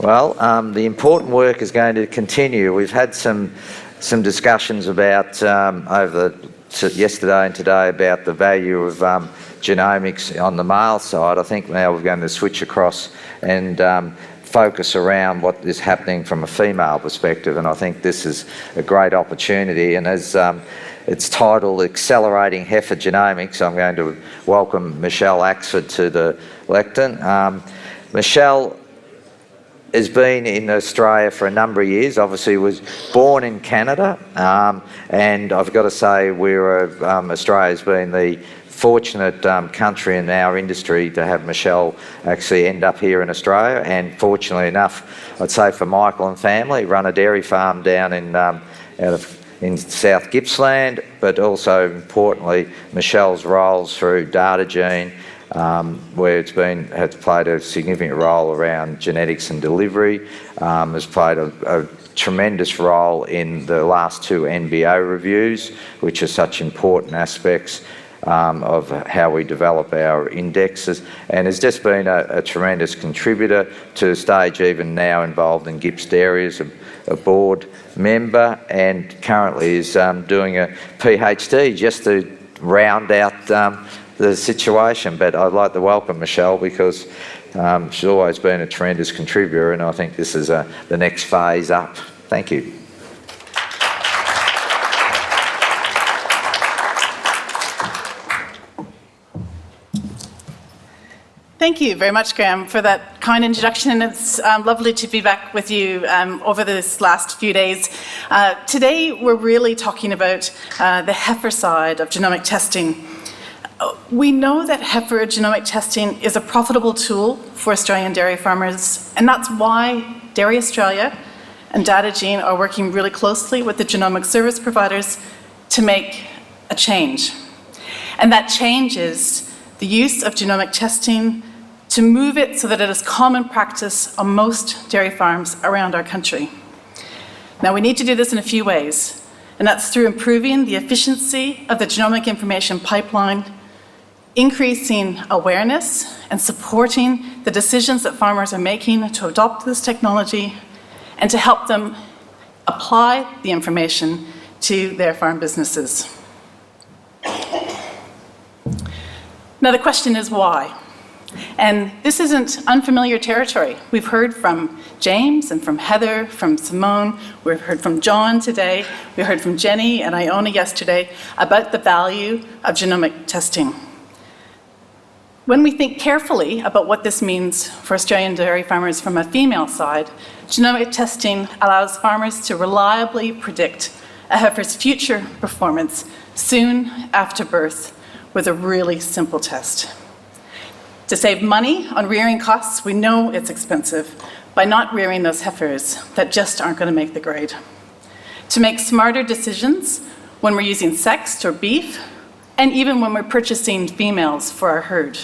Well, the important work is going to continue. We've had some discussions about yesterday and today about the value of genomics on the male side. I think now we're going to switch across and focus around what is happening from a female perspective, and I think this is a great opportunity. And as it's titled Accelerating Heifer Genomics, I'm going to welcome Michelle Axford to the lectern. Michelle has been in Australia for a number of years. Obviously was born in Canada, and I've got to say Australia's been the fortunate country in our industry to have Michelle actually end up here in Australia. And fortunately enough, I'd say for Michael and family, run a dairy farm down in South Gippsland, but also importantly Michelle's roles through Datagene, where has played a significant role around genetics and delivery, has played a tremendous role in the last 2 NBO reviews, which are such important aspects of how we develop our indexes, and has just been a tremendous contributor to the stage, even now involved in Gips Dairy as a board member, and currently is doing a PhD just to round out the situation. But I'd like to welcome Michelle because she's always been a tremendous contributor, and I think this is the next phase up. Thank you. Thank you very much, Graham, for that kind introduction. It's lovely to be back with you over this last few days. Today, we're really talking about the heifer side of genomic testing. We know that heifer genomic testing is a profitable tool for Australian dairy farmers, and that's why Dairy Australia and Datagene are working really closely with the genomic service providers to make a change. And that change is the use of genomic testing to move it so that it is common practice on most dairy farms around our country. Now, we need to do this in a few ways, and that's through improving the efficiency of the genomic information pipeline, increasing awareness and supporting the decisions that farmers are making to adopt this technology, and to help them apply the information to their farm businesses. Now, the question is why? And this isn't unfamiliar territory. We've heard from James and from Heather, from Simone, we've heard from John today, we heard from Jenny and Iona yesterday about the value of genomic testing. When we think carefully about what this means for Australian dairy farmers from a female side, genomic testing allows farmers to reliably predict a heifer's future performance soon after birth with a really simple test. To save money on rearing costs, we know it's expensive, by not rearing those heifers that just aren't going to make the grade. To make smarter decisions when we're using sexed or beef, and even when we're purchasing females for our herd.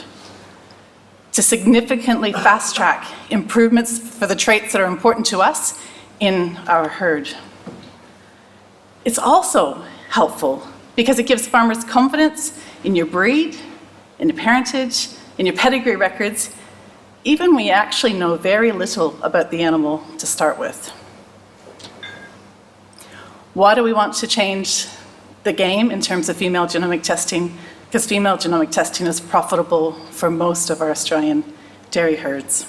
To significantly fast-track improvements for the traits that are important to us in our herd. It's also helpful because it gives farmers confidence in your breed, in your parentage, in your pedigree records, even when you actually know very little about the animal to start with. Why do we want to change the game in terms of female genomic testing? Because female genomic testing is profitable for most of our Australian dairy herds.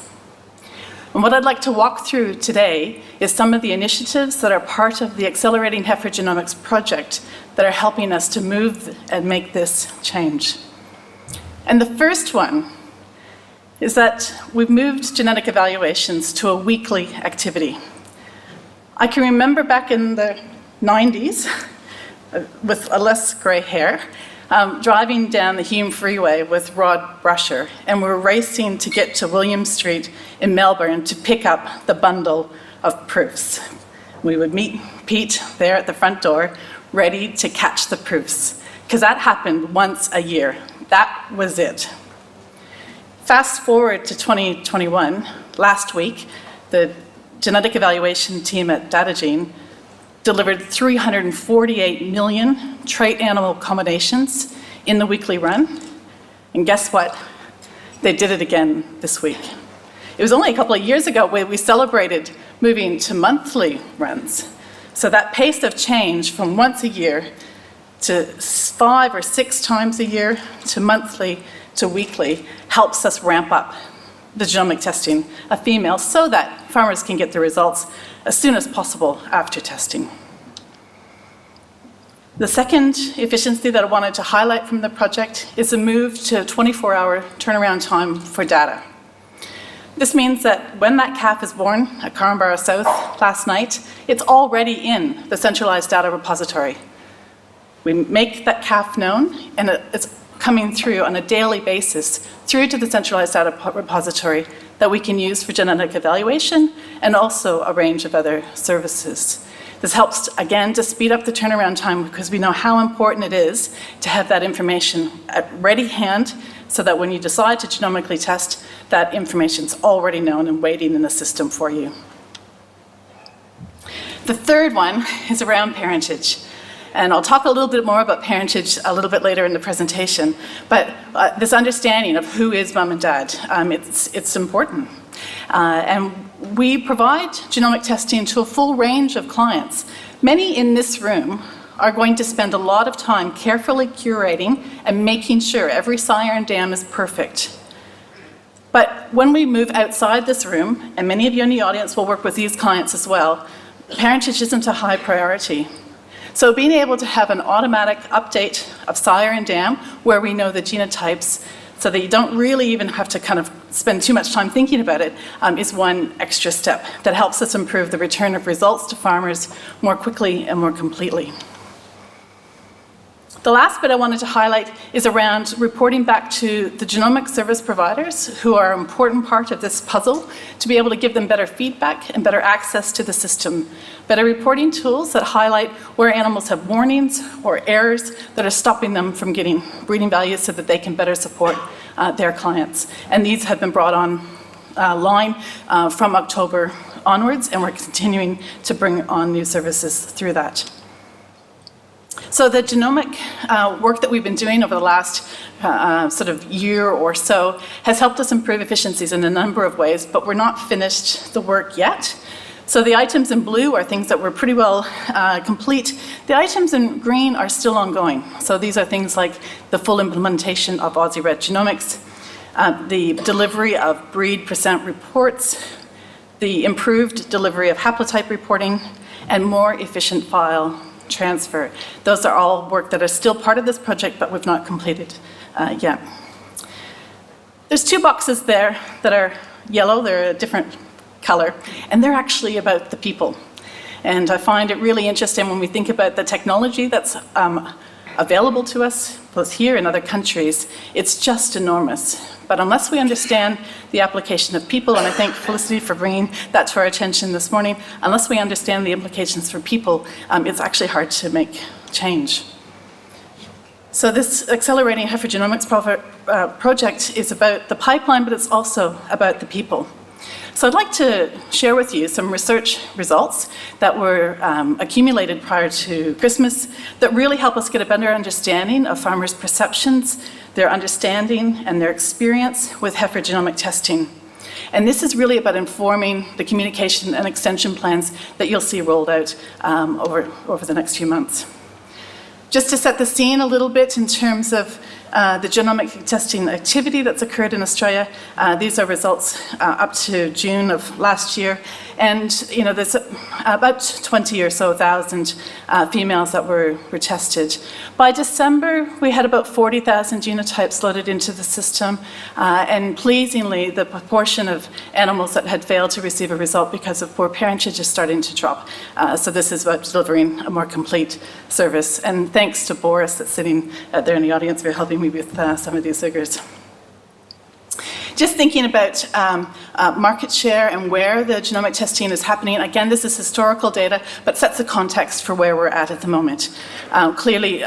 And what I'd like to walk through today is some of the initiatives that are part of the Accelerating Heifer Genomics project that are helping us to move and make this change. And the first one is that we've moved genetic evaluations to a weekly activity. I can remember back in the 90s, with a less grey hair, driving down the Hume Freeway with Rod Brusher, and we were racing to get to William Street in Melbourne to pick up the bundle of proofs. We would meet Pete there at the front door, ready to catch the proofs, because that happened once a year. That was it. Fast forward to 2021, last week, the genetic evaluation team at Datagene delivered 348 million trait animal combinations in the weekly run. And guess what? They did it again this week. It was only a couple of years ago where we celebrated moving to monthly runs. So that pace of change from once a year to 5 or 6 times a year to monthly to weekly helps us ramp up the genomic testing of females so that farmers can get the results as soon as possible after testing. The second efficiency that I wanted to highlight from the project is a move to 24-hour turnaround time for data. This means that when that calf is born at Carnbarrow South last night, it's already in the centralized data repository. We make that calf known, and it's coming through on a daily basis through to the centralized data repository that we can use for genetic evaluation and also a range of other services. This helps, again, to speed up the turnaround time because we know how important it is to have that information at ready hand so that when you decide to genomically test, that information's already known and waiting in the system for you. The third one is around parentage. And I'll talk a little bit more about parentage a little bit later in the presentation. But this understanding of who is mom and dad, it's important. And we provide genomic testing to a full range of clients. Many in this room are going to spend a lot of time carefully curating and making sure every sire and dam is perfect. But when we move outside this room, and many of you in the audience will work with these clients as well, parentage isn't a high priority. So being able to have an automatic update of sire and dam where we know the genotypes so that you don't really even have to kind of spend too much time thinking about it is one extra step that helps us improve the return of results to farmers more quickly and more completely. The last bit I wanted to highlight is around reporting back to the genomic service providers, who are an important part of this puzzle, to be able to give them better feedback and better access to the system. Better reporting tools that highlight where animals have warnings or errors that are stopping them from getting breeding values so that they can better support their clients. And these have been brought online from October onwards, and we're continuing to bring on new services through that. So the genomic work that we've been doing over the last sort of year or so has helped us improve efficiencies in a number of ways, but we're not finished the work yet. So the items in blue are things that were pretty well complete. The items in green are still ongoing. So these are things like the full implementation of Aussie Red Genomics, the delivery of breed percent reports, the improved delivery of haplotype reporting, and more efficient file transfer. Those are all work that are still part of this project, but we've not completed yet. There's 2 boxes there that are yellow. They're a different color, and they're actually about the people. And I find it really interesting when we think about the technology that's available to us, both here and other countries. It's just enormous. But unless we understand the application of people, and I thank Felicity for bringing that to our attention this morning, unless we understand the implications for people, it's actually hard to make change. So this Accelerating Heifer Genomics project is about the pipeline, but it's also about the people. So I'd like to share with you some research results that were accumulated prior to Christmas that really help us get a better understanding of farmers' perceptions, their understanding, and their experience with heifer genomic testing. And this is really about informing the communication and extension plans that you'll see rolled out over the next few months. Just to set the scene a little bit in terms of the genomic testing activity that's occurred in Australia, these are results up to June of last year. And there's about 20 or so thousand females that were tested. By December, we had about 40,000 genotypes loaded into the system. And pleasingly, the proportion of animals that had failed to receive a result because of poor parentage is starting to drop. So this is about delivering a more complete service. And thanks to Boris that's sitting there in the audience for helping me with some of these figures. Just thinking about market share and where the genomic testing is happening. Again, this is historical data, but sets the context for where we're at the moment. Clearly,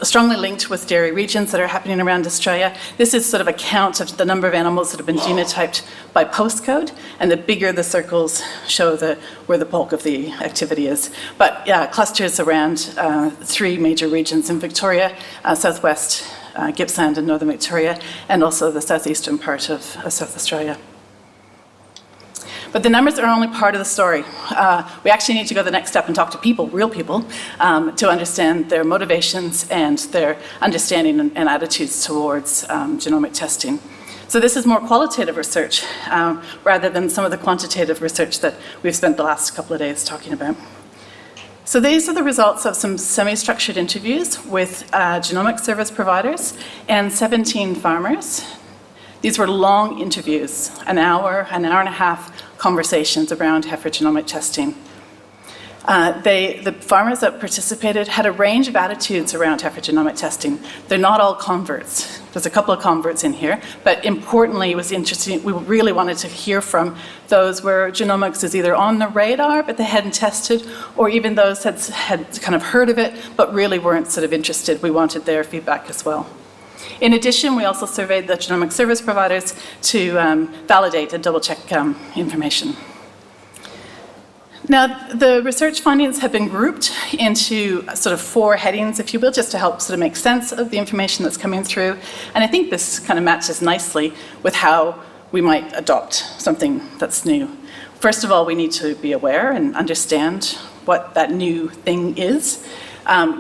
strongly linked with dairy regions that are happening around Australia. This is sort of a count of the number of animals that have been genotyped by postcode, and the bigger the circles show where the bulk of the activity is. But yeah, clusters around 3 major regions in Victoria, Southwest, Gippsland and Northern Victoria, and also the southeastern part of South Australia. But the numbers are only part of the story. We actually need to go the next step and talk to people, real people, to understand their motivations and their understanding and attitudes towards genomic testing. So this is more qualitative research rather than some of the quantitative research that we've spent the last couple of days talking about. So these are the results of some semi-structured interviews with genomic service providers and 17 farmers. These were long interviews, an hour and a half conversations around heifer genomic testing. The farmers that participated had a range of attitudes around heifer genomic testing. They're not all converts. There's a couple of converts in here, but importantly, it was interesting, we really wanted to hear from those where genomics is either on the radar, but they hadn't tested, or even those that had kind of heard of it, but really weren't sort of interested. We wanted their feedback as well. In addition, we also surveyed the genomic service providers to validate and double-check information. Now, the research findings have been grouped into sort of 4 headings, if you will, just to help sort of make sense of the information that's coming through. And I think this kind of matches nicely with how we might adopt something that's new. First of all, we need to be aware and understand what that new thing is.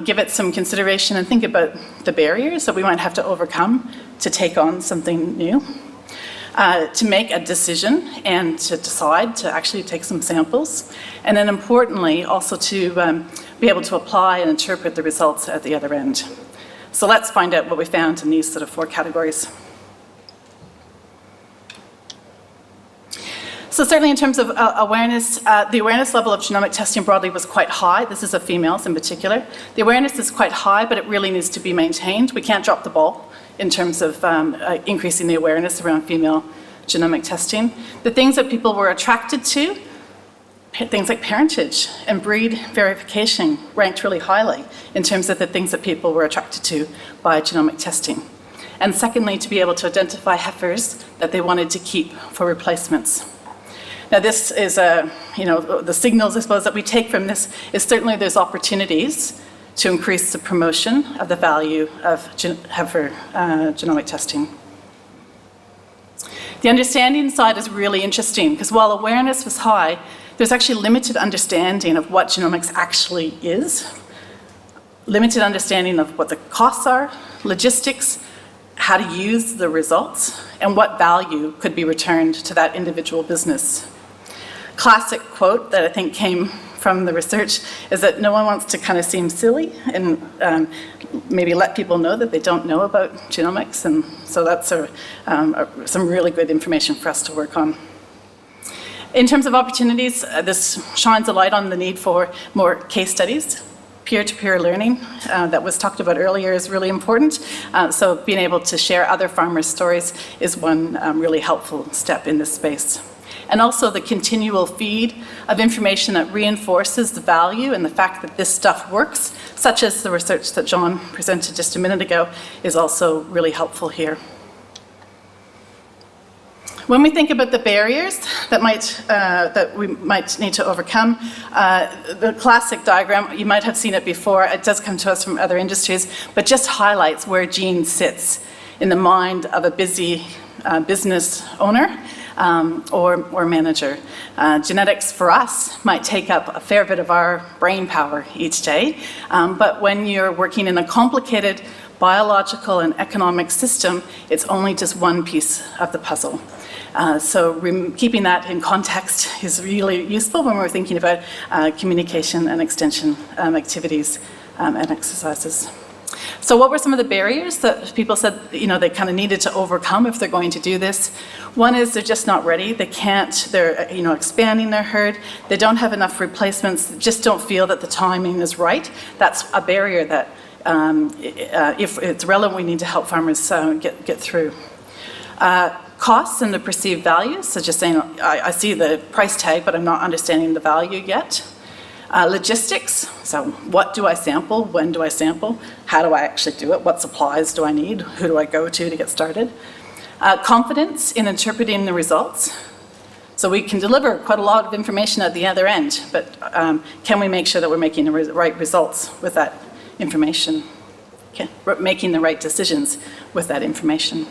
Give it some consideration and think about the barriers that we might have to overcome to take on something new. To make a decision and to decide to actually take some samples. And then importantly, also to be able to apply and interpret the results at the other end. So let's find out what we found in these sort of 4 categories. So certainly in terms of awareness, the awareness level of genomic testing broadly was quite high. This is of females in particular. The awareness is quite high, but it really needs to be maintained. We can't drop the ball in terms of increasing the awareness around female genomic testing. The things that people were attracted to, things like parentage and breed verification ranked really highly in terms of the things that people were attracted to by genomic testing. And secondly, to be able to identify heifers that they wanted to keep for replacements. Now this is, the signals, I suppose, that we take from this is certainly there's opportunities to increase the promotion of the value of heifer genomic testing. The understanding side is really interesting because while awareness was high, there's actually limited understanding of what genomics actually is, limited understanding of what the costs are, logistics, how to use the results, and what value could be returned to that individual business. Classic quote that I think came from the research is that no one wants to kind of seem silly and maybe let people know that they don't know about genomics, and so that's some really good information for us to work on. In terms of opportunities, this shines a light on the need for more case studies. Peer-to-peer learning that was talked about earlier is really important, so being able to share other farmers' stories is one really helpful step in this space. And also the continual feed of information that reinforces the value and the fact that this stuff works, such as the research that John presented just a minute ago, is also really helpful here. When we think about the barriers that we might need to overcome, the classic diagram, you might have seen it before, it does come to us from other industries, but just highlights where gene sits in the mind of a busy business owner or manager. Genetics for us might take up a fair bit of our brain power each day, but when you're working in a complicated biological and economic system, it's only just one piece of the puzzle. So keeping that in context is really useful when we're thinking about communication and extension activities and exercises. So what were some of the barriers that people said they kind of needed to overcome if they're going to do this? One is they're just not ready. They can't, they're expanding their herd. They don't have enough replacements. They just don't feel that the timing is right. That's a barrier that if it's relevant, we need to help farmers get through. Costs and the perceived values, so just saying, I see the price tag, but I'm not understanding the value yet. Logistics, so what do I sample, when do I sample, how do I actually do it, what supplies do I need, who do I go to get started. Confidence in interpreting the results. So we can deliver quite a lot of information at the other end, but can we make sure that we're making the right results with that information, making the right decisions with that information.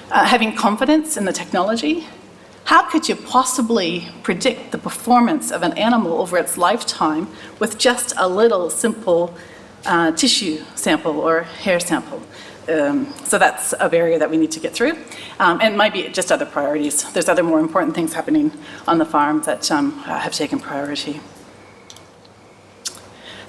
Having confidence in the technology, How could you possibly predict the performance of an animal over its lifetime with just a little simple tissue sample or hair sample? So that's a barrier that we need to get through. And it might be just other priorities. There's other more important things happening on the farm that have taken priority.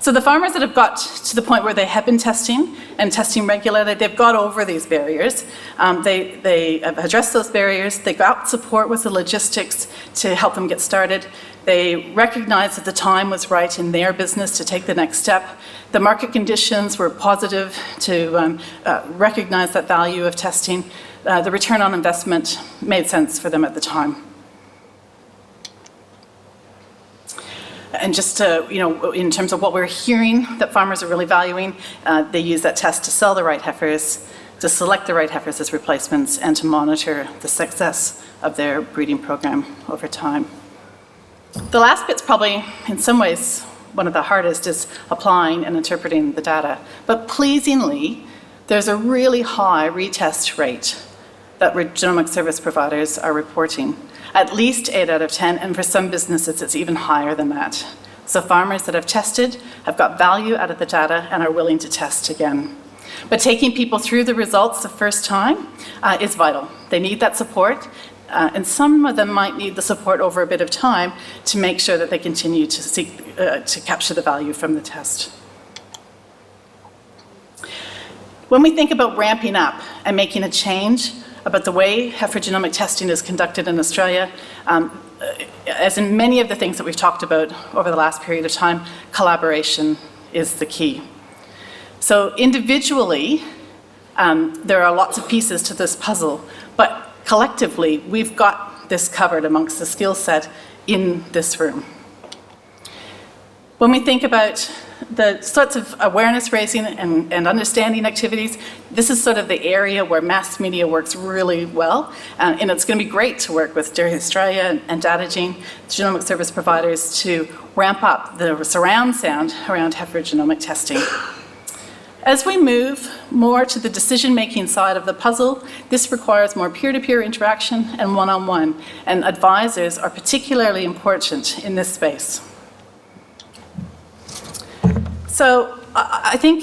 So the farmers that have got to the point where they have been testing and testing regularly, they've got over these barriers. They have addressed those barriers. They got support with the logistics to help them get started. They recognized that the time was right in their business to take the next step. The market conditions were positive to recognize that value of testing. The return on investment made sense for them at the time. And just to, in terms of what we're hearing that farmers are really valuing, they use that test to sell the right heifers, to select the right heifers as replacements, and to monitor the success of their breeding program over time. The last bit's probably, in some ways, one of the hardest, is applying and interpreting the data. But pleasingly, there's a really high retest rate that genomic service providers are reporting. At least 8 out of 10, and for some businesses it's even higher than that. So farmers that have tested have got value out of the data and are willing to test again. But taking people through the results the first time is vital. They need that support, and some of them might need the support over a bit of time to make sure that they continue to seek to capture the value from the test. When we think about ramping up and making a change about the way heifer genomic testing is conducted in Australia, as in many of the things that we've talked about over the last period of time, collaboration is the key. So individually, there are lots of pieces to this puzzle, but collectively, we've got this covered amongst the skill set in this room. When we think about the sorts of awareness raising and understanding activities, this is sort of the area where mass media works really well, and it's going to be great to work with Dairy Australia and Datagene, genomic service providers, to ramp up the surround sound around heifer genomic testing. As we move more to the decision-making side of the puzzle, this requires more peer-to-peer interaction and one-on-one, and advisors are particularly important in this space. So I think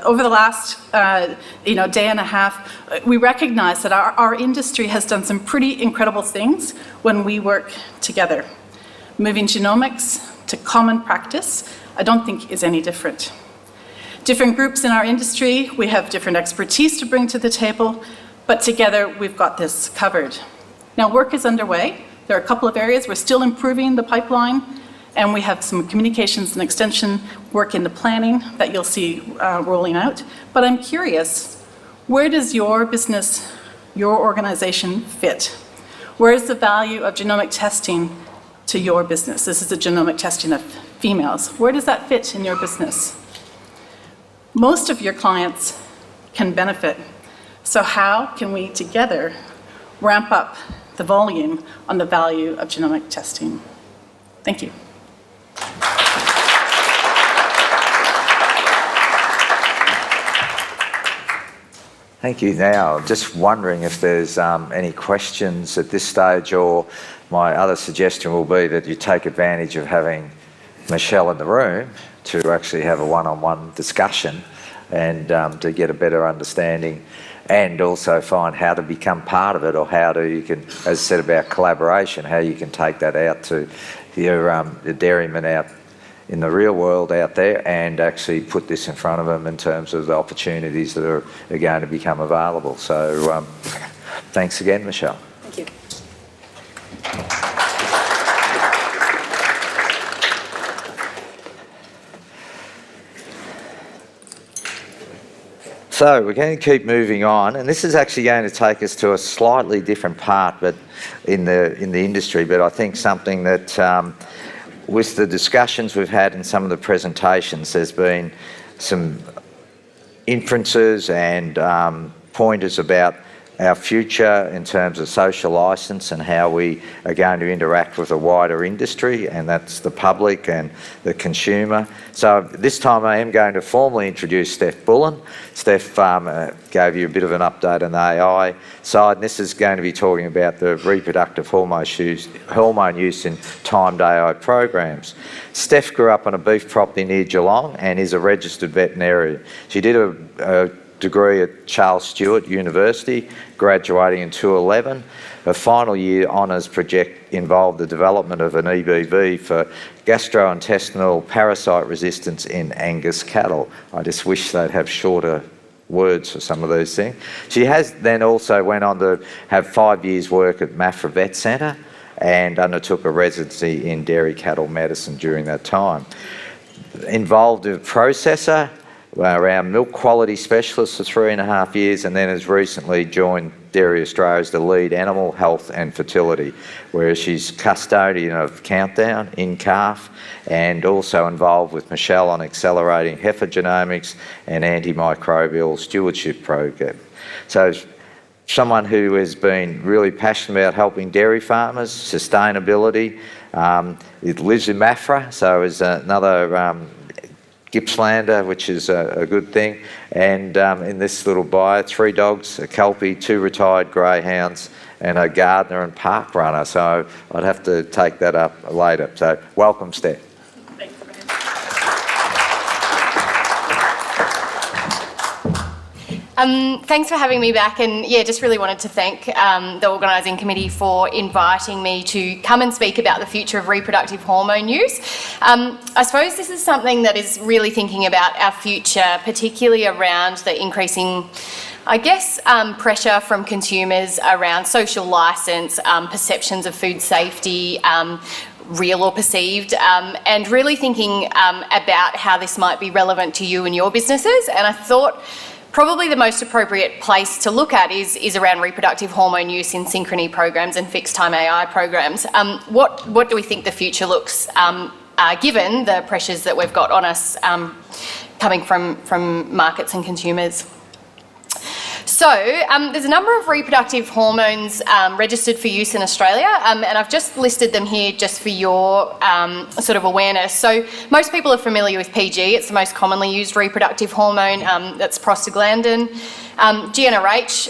over the last day and a half, we recognize that our industry has done some pretty incredible things when we work together. Moving genomics to common practice, I don't think is any different. Different groups in our industry, we have different expertise to bring to the table, but together we've got this covered. Now work is underway. There are a couple of areas. We're still improving the pipeline, and we have some communications and extension work in the planning that you'll see rolling out. But I'm curious, where does your business, your organization fit? Where is the value of genomic testing to your business? This is the genomic testing of females. Where does that fit in your business? Most of your clients can benefit. So how can we together ramp up the volume on the value of genomic testing? Thank you. Thank you. Now, I'm just wondering if there's any questions at this stage, or my other suggestion will be that you take advantage of having Michelle in the room to actually have a one-on-one discussion and to get a better understanding, and also find how to become part of it, or how to, you can, as I said about collaboration, how you can take that out to your dairymen out in the real world out there and actually put this in front of them in terms of the opportunities that are going to become available. So thanks again, Michelle. Thank you. So we're going to keep moving on, and this is actually going to take us to a slightly different part, but in the industry. But I think something that, with the discussions we've had in some of the presentations, there's been some inferences and pointers about our future in terms of social licence and how we are going to interact with the wider industry, and that's the public and the consumer. So this time I am going to formally introduce Steph Bullen. Steph gave you a bit of an update on the AI side, and this is going to be talking about the reproductive hormone use in timed AI programs. Steph grew up on a beef property near Geelong and is a registered veterinarian. She did a degree at Charles Sturt University, graduating in 2011. Her final year honours project involved the development of an EBV for gastrointestinal parasite resistance in Angus cattle. I just wish they'd have shorter words for some of these things. She has then also went on to have 5 years work at Maffra Vet Centre and undertook a residency in dairy cattle medicine during that time. Involved in processor, around milk quality specialist for 3.5 years, and then has recently joined Dairy Australia as the lead animal health and fertility, where she's custodian of Countdown in calf and also involved with Michelle on accelerating heifer genomics and antimicrobial stewardship program. So someone who has been really passionate about helping dairy farmers, sustainability. It lives in Maffra, so is another Gippslander, which is a good thing. And in this little bio, 3 dogs, a Kelpie, 2 retired greyhounds, and a gardener and park runner. So I'd have to take that up later. So welcome, Steph. Thanks, Thanks for having me back, and yeah, just really wanted to thank the organising committee for inviting me to come and speak about the future of reproductive hormone use. I suppose this is something that is really thinking about our future, particularly around the increasing, I guess, pressure from consumers around social licence, perceptions of food safety, real or perceived, and really thinking about how this might be relevant to you and your businesses. And I thought probably the most appropriate place to look at is around reproductive hormone use in synchrony programs and fixed time AI programs. What do we think the future looks, given the pressures that we've got on us coming from markets and consumers? So there's a number of reproductive hormones registered for use in Australia, and I've just listed them here just for your sort of awareness. So most people are familiar with PG. It's the most commonly used reproductive hormone. That's prostaglandin. GnRH,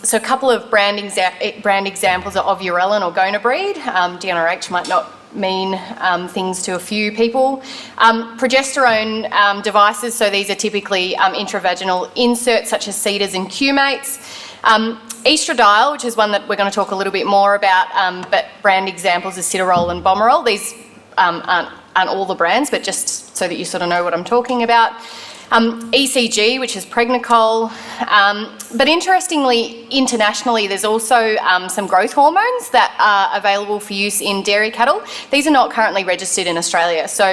so a couple of brand examples are Ovurelin or Gonabreed. GnRH might not mean things to a few people. Progesterone devices, so these are typically intravaginal inserts such as Cedars and Q-mates. Estradiol, which is one that we're going to talk a little bit more about, but brand examples are Citarol and Bomarol. These aren't all the brands, but just so that you sort of know what I'm talking about. ECG, which is Pregnicol. But interestingly, internationally, there's also some growth hormones that are available for use in dairy cattle. These are not currently registered in Australia. So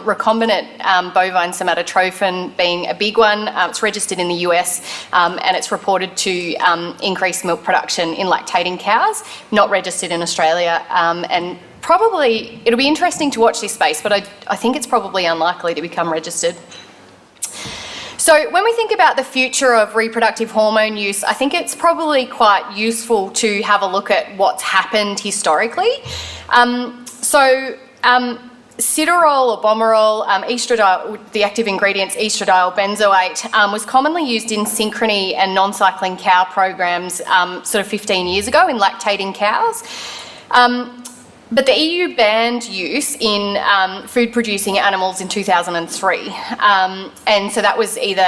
recombinant bovine somatotrophin being a big one. It's registered in the US and it's reported to increase milk production in lactating cows, not registered in Australia. And probably, it'll be interesting to watch this space, but I think it's probably unlikely to become registered. So when we think about the future of reproductive hormone use, I think it's probably quite useful to have a look at what's happened historically. Citarol or Bomarol, estradiol, the active ingredients estradiol benzoate, was commonly used in synchrony and non-cycling cow programs sort of 15 years ago in lactating cows. But the EU banned use in food-producing animals in 2003. And so that was either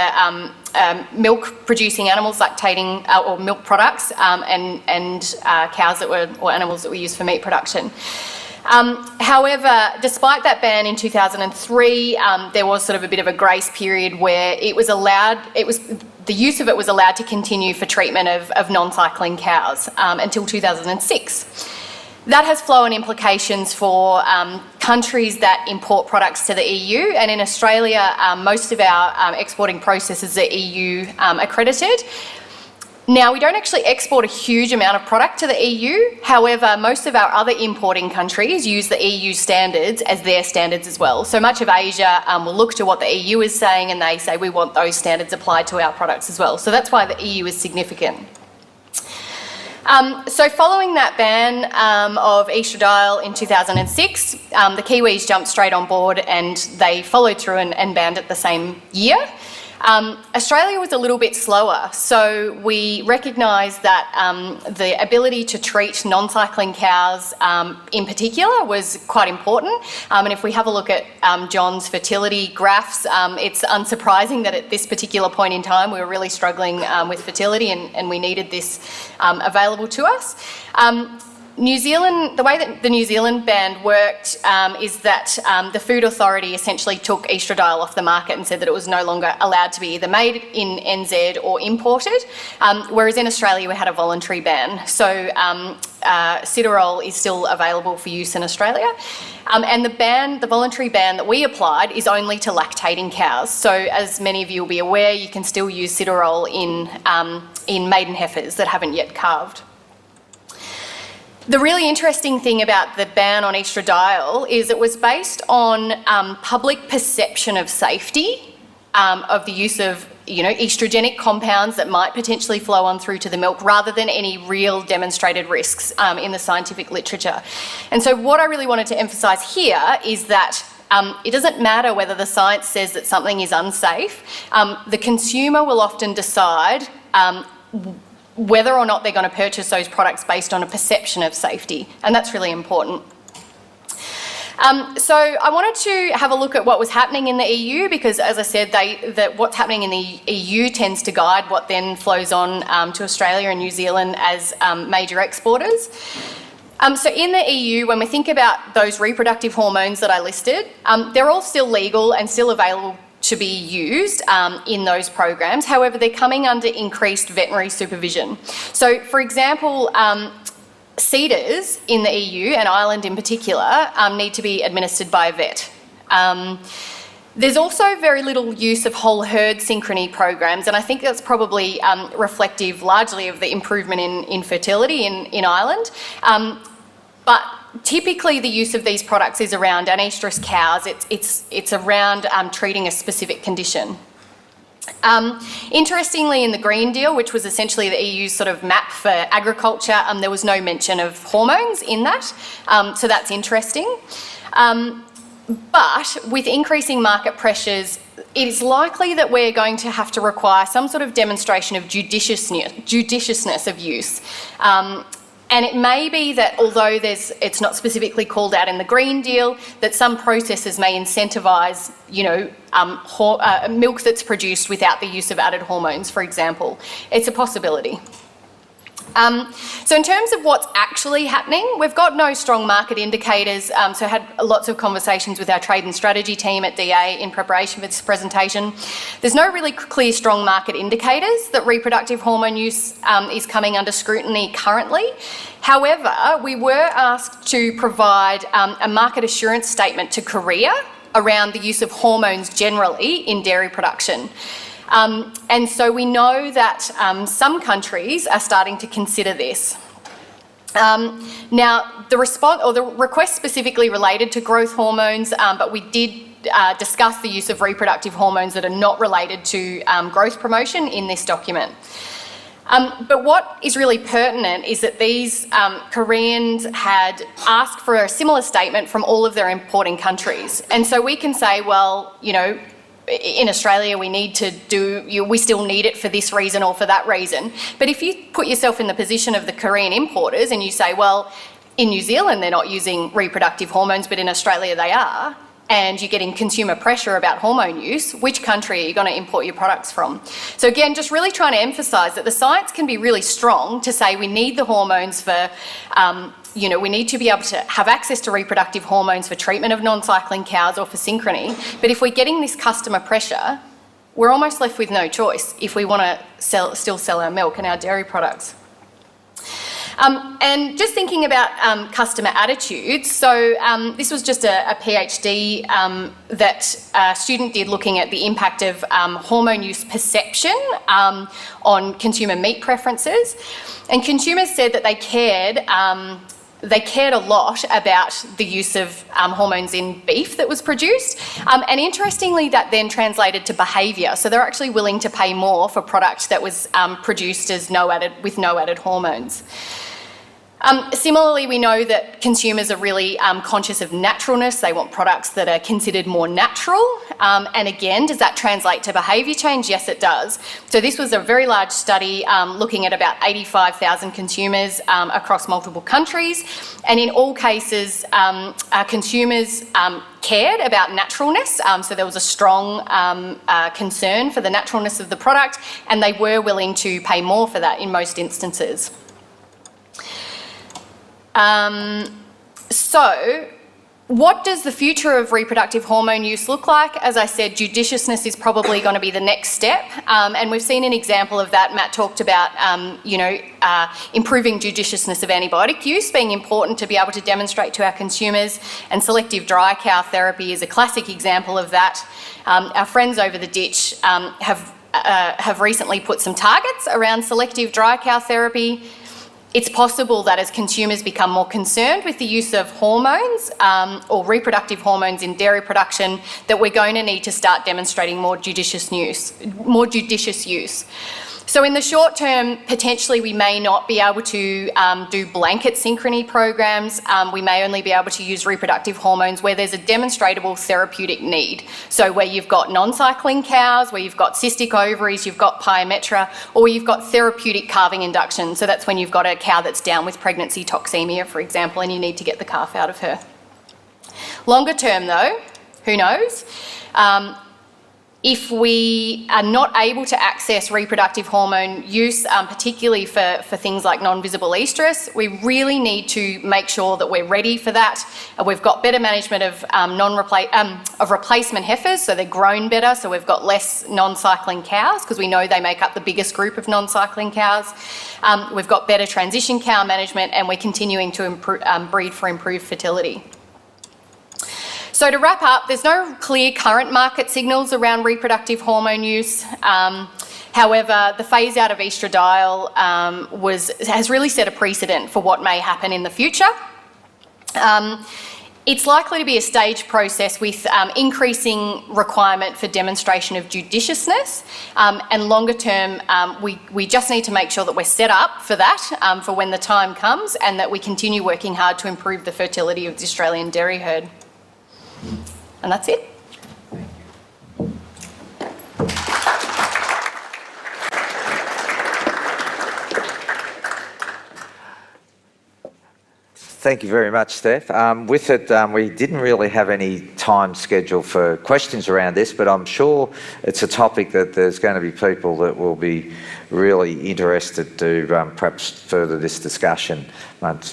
milk-producing animals lactating or milk products and cows that were, or animals that were used for meat production. However, despite that ban in 2003, there was sort of a bit of a grace period where it was allowed, the use of it was allowed to continue for treatment of non-cycling cows until 2006. That has flow-on implications for countries that import products to the EU, and in Australia, most of our exporting processes are EU accredited. Now, we don't actually export a huge amount of product to the EU. However, most of our other importing countries use the EU standards as their standards as well. So much of Asia will look to what the EU is saying, and they say we want those standards applied to our products as well. So that's why the EU is significant. So following that ban of estradiol in 2006, the Kiwis jumped straight on board and they followed through and banned it the same year. Australia was a little bit slower, so we recognised that the ability to treat non-cycling cows in particular was quite important. And if we have a look at John's fertility graphs, it's unsurprising that at this particular point in time we were really struggling with fertility and we needed this available to us. New Zealand, the way that the New Zealand ban worked is that the Food Authority essentially took estradiol off the market and said that it was no longer allowed to be either made in NZ or imported, whereas in Australia we had a voluntary ban. So Citarol is still available for use in Australia. And the voluntary ban that we applied is only to lactating cows. So as many of you will be aware, you can still use Citarol in maiden heifers that haven't yet calved. The really interesting thing about the ban on estradiol is it was based on public perception of safety, of the use of estrogenic compounds that might potentially flow on through to the milk rather than any real demonstrated risks in the scientific literature. And so what I really wanted to emphasise here is that it doesn't matter whether the science says that something is unsafe. The consumer will often decide whether or not they're going to purchase those products based on a perception of safety, and that's really important. So I wanted to have a look at what was happening in the EU because, as I said, what's happening in the EU tends to guide what then flows on to Australia and New Zealand as major exporters. So in the EU, when we think about those reproductive hormones that I listed, they're all still legal and still available to be used in those programs. However, they're coming under increased veterinary supervision. So, for example, CEDARs in the EU, and Ireland in particular, need to be administered by a vet. There's also very little use of whole herd synchrony programs, and I think that's probably reflective largely of the improvement in fertility in Ireland. But typically the use of these products is around anestrus cows. It's around treating a specific condition. Interestingly, in the Green Deal, which was essentially the EU's sort of map for agriculture, there was no mention of hormones in that, so that's interesting. But with increasing market pressures, it is likely that we're going to have to require some sort of demonstration of judiciousness of use. And it may be that although it's not specifically called out in the Green Deal, that some processors may incentivise, milk that's produced without the use of added hormones, for example. It's a possibility. So in terms of what's actually happening, we've got no strong market indicators. So I had lots of conversations with our trade and strategy team at DA in preparation for this presentation. There's no really clear strong market indicators that reproductive hormone use is coming under scrutiny currently. However, we were asked to provide a market assurance statement to Korea around the use of hormones generally in dairy production. And so we know that some countries are starting to consider this. Now, the request specifically related to growth hormones, but we did discuss the use of reproductive hormones that are not related to growth promotion in this document. But what is really pertinent is that these Koreans had asked for a similar statement from all of their importing countries. And so we can say, well, in Australia we still need it for this reason or for that reason. But if you put yourself in the position of the Korean importers and you say, well, in New Zealand they're not using reproductive hormones, but in Australia they are, and you're getting consumer pressure about hormone use, which country are you going to import your products from? So again, just really trying to emphasise that the science can be really strong to say we need the hormones for, we need to be able to have access to reproductive hormones for treatment of non-cycling cows or for synchrony. But if we're getting this customer pressure, we're almost left with no choice if we want to still sell our milk and our dairy products. And just thinking about customer attitudes, so this was just a PhD that a student did looking at the impact of hormone use perception on consumer meat preferences. And consumers said that they cared they cared a lot about the use of hormones in beef that was produced. And interestingly, that then translated to behaviour. So they're actually willing to pay more for product that was produced as with no added hormones. Similarly, we know that consumers are really conscious of naturalness. They want products that are considered more natural. And again, does that translate to behaviour change? Yes, it does. So this was a very large study looking at about 85,000 consumers across multiple countries. And in all cases, consumers cared about naturalness. So there was a strong concern for the naturalness of the product, and they were willing to pay more for that in most instances. So, what does the future of reproductive hormone use look like? As I said, judiciousness is probably going to be the next step, and we've seen an example of that. Matt talked about, improving judiciousness of antibiotic use being important to be able to demonstrate to our consumers, and selective dry cow therapy is a classic example of that. Our friends over the ditch have recently put some targets around selective dry cow therapy. It's possible that as consumers become more concerned with the use of hormones or reproductive hormones in dairy production, that we're going to need to start demonstrating more judicious use. So in the short term, potentially we may not be able to do blanket synchrony programs. We may only be able to use reproductive hormones where there's a demonstrable therapeutic need. So where you've got non-cycling cows, where you've got cystic ovaries, you've got pyometra, or you've got therapeutic calving induction. So that's when you've got a cow that's down with pregnancy toxemia, for example, and you need to get the calf out of her. Longer term though, who knows? If we are not able to access reproductive hormone use, particularly for things like non-visible estrus, we really need to make sure that we're ready for that. We've got better management of replacement heifers, so they're grown better, so we've got less non-cycling cows, because we know they make up the biggest group of non-cycling cows. We've got better transition cow management, and we're continuing to breed for improved fertility. So to wrap up, there's no clear current market signals around reproductive hormone use. However, the phase out of estradiol has really set a precedent for what may happen in the future. It's likely to be a staged process with increasing requirement for demonstration of judiciousness, and longer term, we just need to make sure that we're set up for that, for when the time comes, and that we continue working hard to improve the fertility of the Australian dairy herd. And that's it. Thank you very much, Steph. With it, we didn't really have any time scheduled for questions around this, but I'm sure it's a topic that there's going to be people that will be really interested to perhaps further this discussion.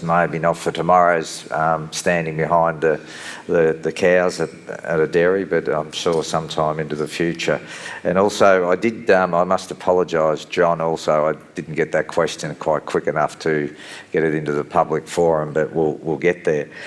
Maybe not for tomorrow's standing behind the cows at a dairy, but I'm sure sometime into the future. And also, I must apologise, John, also, I didn't get that question quite quick enough to get it into the public forum, but we'll get there.